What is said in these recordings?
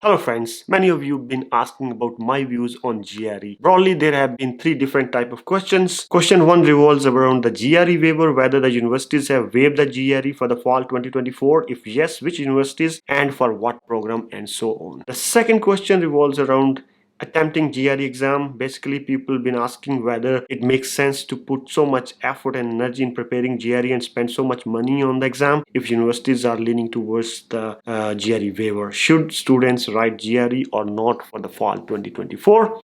Hello friends, many of you have been asking about my views on GRE. Broadly, there have been three different type of questions. Question 1 revolves around the GRE waiver, whether the universities have waived the GRE for the fall 2024. If yes, which universities and for what program and so on. The second question revolves around attempting GRE exam. Basically, people have been asking whether it makes sense to put so much effort and energy in preparing GRE and spend so much money on the exam if universities are leaning towards the GRE waiver. Should students write GRE or not for the fall 2024?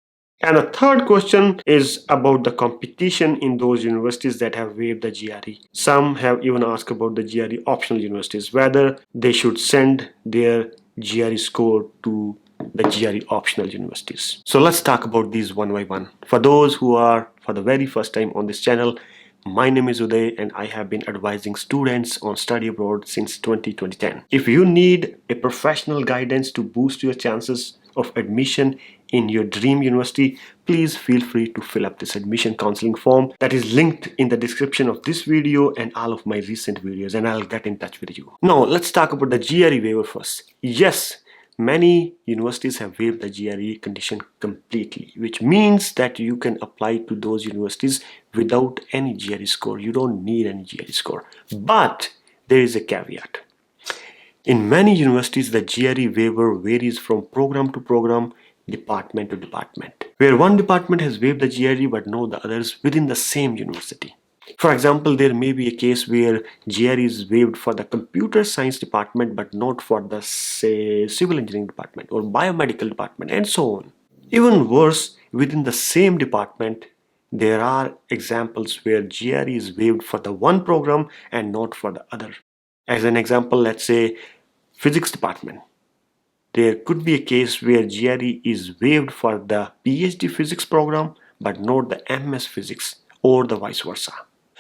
And the third question is about the competition in those universities that have waived the GRE. Some have even asked about the GRE optional universities, whether they should send their GRE score to the GRE optional universities. So let's talk about these one by one. For those who are for the very first time on this channel, my name is Uday and I have been advising students on study abroad since 2010. If you need a professional guidance to boost your chances of admission in your dream university, please feel free to fill up this admission counseling form that is linked in the description of this video and all of my recent videos, and I'll get in touch with you. Now let's talk about the GRE waiver first. Yes, many universities have waived the GRE condition completely, which means that you can apply to those universities without any GRE score. You don't need any GRE score. But there is a caveat. In many universities, the GRE waiver varies from program to program, department to department, where one department has waived the GRE but no the others within the same university. For example, there may be a case where GRE is waived for the computer science department but not for the, say, civil engineering department or biomedical department and so on. Even worse, within the same department, there are examples where GRE is waived for the one program and not for the other. As an example, let's say physics department. There could be a case where GRE is waived for the PhD physics program but not the MS physics or the vice versa.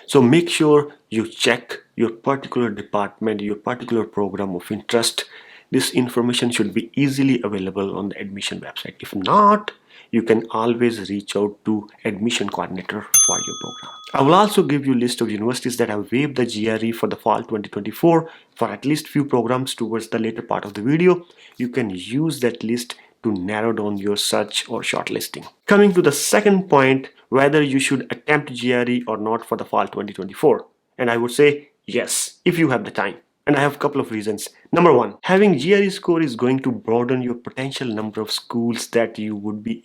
So make sure you check your particular department, your particular program of interest. This information should be easily available on the admission website. If not, you can always reach out to admission coordinator for your program. I will also give you a list of universities that have waived the GRE for the fall 2024 for at least few programs towards the later part of the video. You can use that list to narrow down your search or shortlisting. Coming to the second point, whether you should attempt GRE or not for the fall 2024. And I would say yes, if you have the time. And I have a couple of reasons. Number one, having GRE score is going to broaden your potential number of schools that you would be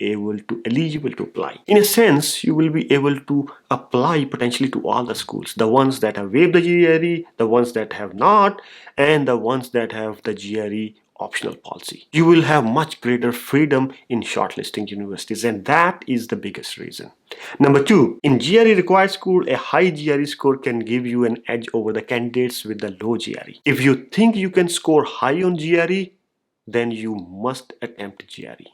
eligible to apply. In a sense, you will be able to apply potentially to all the schools. The ones that have waived the GRE, the ones that have not, and the ones that have the GRE optional policy. You will have much greater freedom in shortlisting universities, and that is the biggest reason. Number two, in GRE required school, a high GRE score can give you an edge over the candidates with the low GRE. If you think you can score high on GRE, then you must attempt GRE.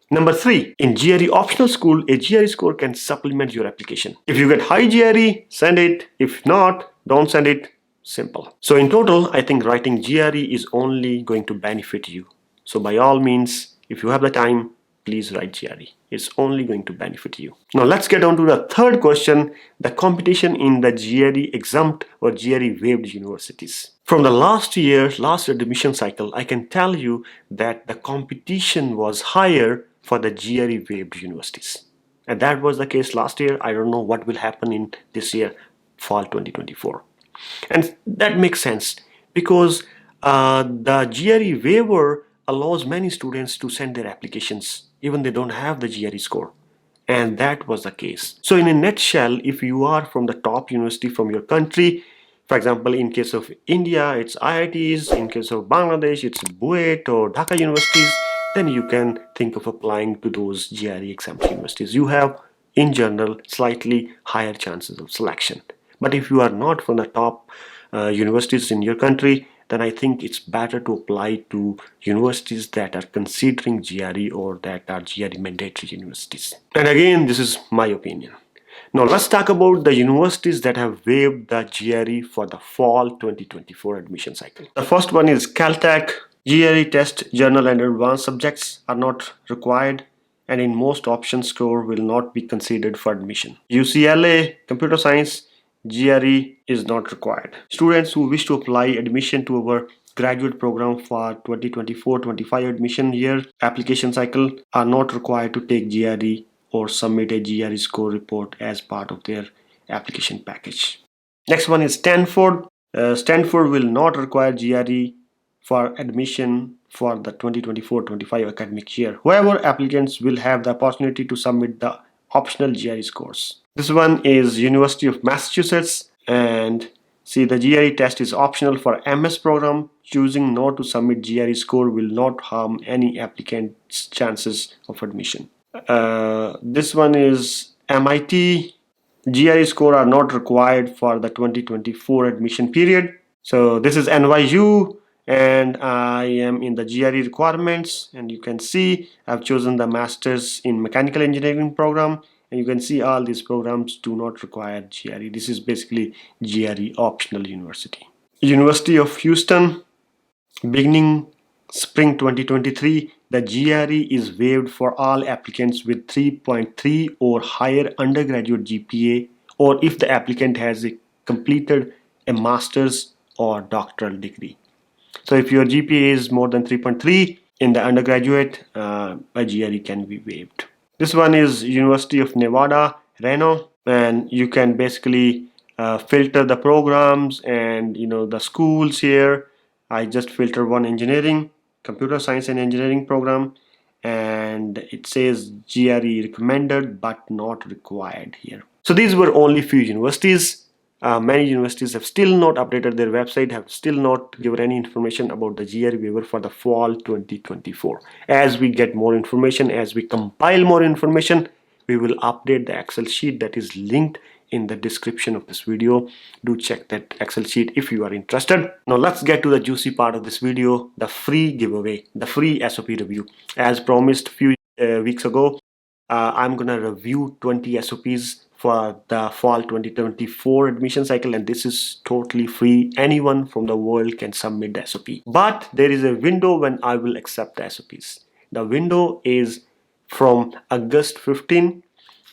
Number three, in GRE optional school, a GRE score can supplement your application. If you get high GRE, send it. If not, don't send it. Simple. So in total, I think writing GRE is only going to benefit you. So by all means, if you have the time, please write GRE. It's only going to benefit you. Now let's get on to the third question, the competition in the GRE exempt or GRE waived universities. From the last admission cycle, I can tell you that the competition was higher for the GRE waived universities. And that was the case last year. I don't know what will happen in this year, fall 2024. And that makes sense because the GRE waiver allows many students to send their applications even they don't have the GRE score, and that was the case. So in a nutshell, if you are from the top university from your country, for example, in case of India, it's IITs, in case of Bangladesh, it's BUET or Dhaka universities, then you can think of applying to those GRE exempt universities. You have, in general, slightly higher chances of selection. But if you are not from the top universities in your country, then I think it's better to apply to universities that are considering GRE or that are GRE mandatory universities. And again, this is my opinion. Now let's talk about the universities that have waived the GRE for the fall 2024 admission cycle. The first one is Caltech. GRE test, journal and advanced subjects are not required, and in most option score will not be considered for admission. UCLA, computer science, GRE is not required. Students who wish to apply admission to our graduate program for 2024-25 admission year application cycle are not required to take GRE or submit a GRE score report as part of their application package. Next one is Stanford. Stanford will not require GRE for admission for the 2024-25 academic year. However, applicants will have the opportunity to submit the optional GRE scores. This one is University of Massachusetts, and see, the GRE test is optional for MS program. Choosing not to submit GRE score will not harm any applicant's chances of admission. This one is MIT. GRE score are not required for the 2024 admission period. So this is NYU, and I am in the GRE requirements, and you can see I've chosen the Masters in Mechanical Engineering program, and you can see all these programs do not require GRE. This is basically GRE optional university. University of Houston, beginning spring 2023, the GRE is waived for all applicants with 3.3 or higher undergraduate GPA, or if the applicant has completed a master's or doctoral degree. So if your GPA is more than 3.3 in the undergraduate, a GRE can be waived. This one is University of Nevada, Reno, and you can basically filter the programs and the schools here. I just filter one engineering, computer science and engineering program, and it says GRE recommended but not required here. So these were only few universities. Many universities have still not updated their website, have still not given any information about the GRE waiver for the fall 2024. As we get more information, as we compile more information, we will update the Excel sheet that is linked in the description of this video. Do check that Excel sheet if you are interested. Now let's get to the juicy part of this video, the free giveaway, the free SOP review. As promised few weeks ago, I'm gonna review 20 SOPs for the fall 2024 admission cycle, and this is totally free. Anyone from the world can submit the SOP, but there is a window when I will accept the SOPs. The window is from August 15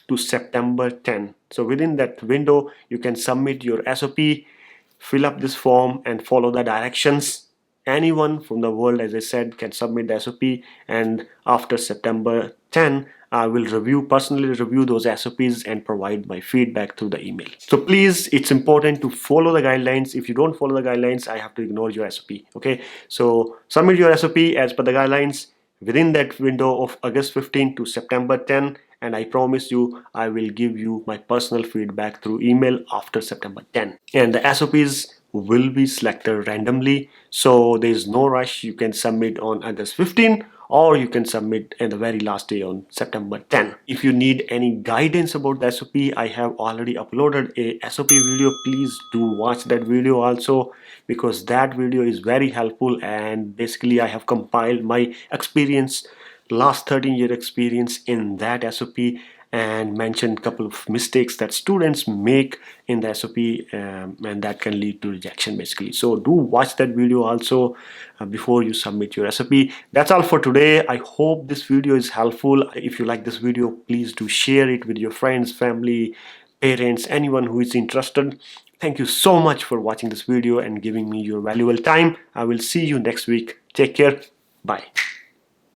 to September 10. So within that window you can submit your SOP, fill up this form and follow the directions. Anyone from the world, as I said, can submit the SOP, and after September 10 I will personally review those SOPs and provide my feedback through the email. So please, it's important to follow the guidelines. If you don't follow the guidelines, I have to ignore your SOP. Okay, so submit your SOP as per the guidelines within that window of August 15 to September 10, and I promise you I will give you my personal feedback through email after September 10. And the SOPs will be selected randomly, so there is no rush. You can submit on August 15, or you can submit in the very last day on September 10. If you need any guidance about the SOP, I have already uploaded a SOP video. Please do watch that video also, because that video is very helpful, and basically I have compiled my experience, last 13-year experience in that SOP, and mentioned a couple of mistakes that students make in the SOP, and that can lead to rejection basically. So do watch that video also before you submit your SOP. That's all for today. I hope this video is helpful. If you like this video, please do share it with your friends, family, parents, anyone who is interested. Thank you so much for watching this video and giving me your valuable time. I will see you next week. Take care. Bye.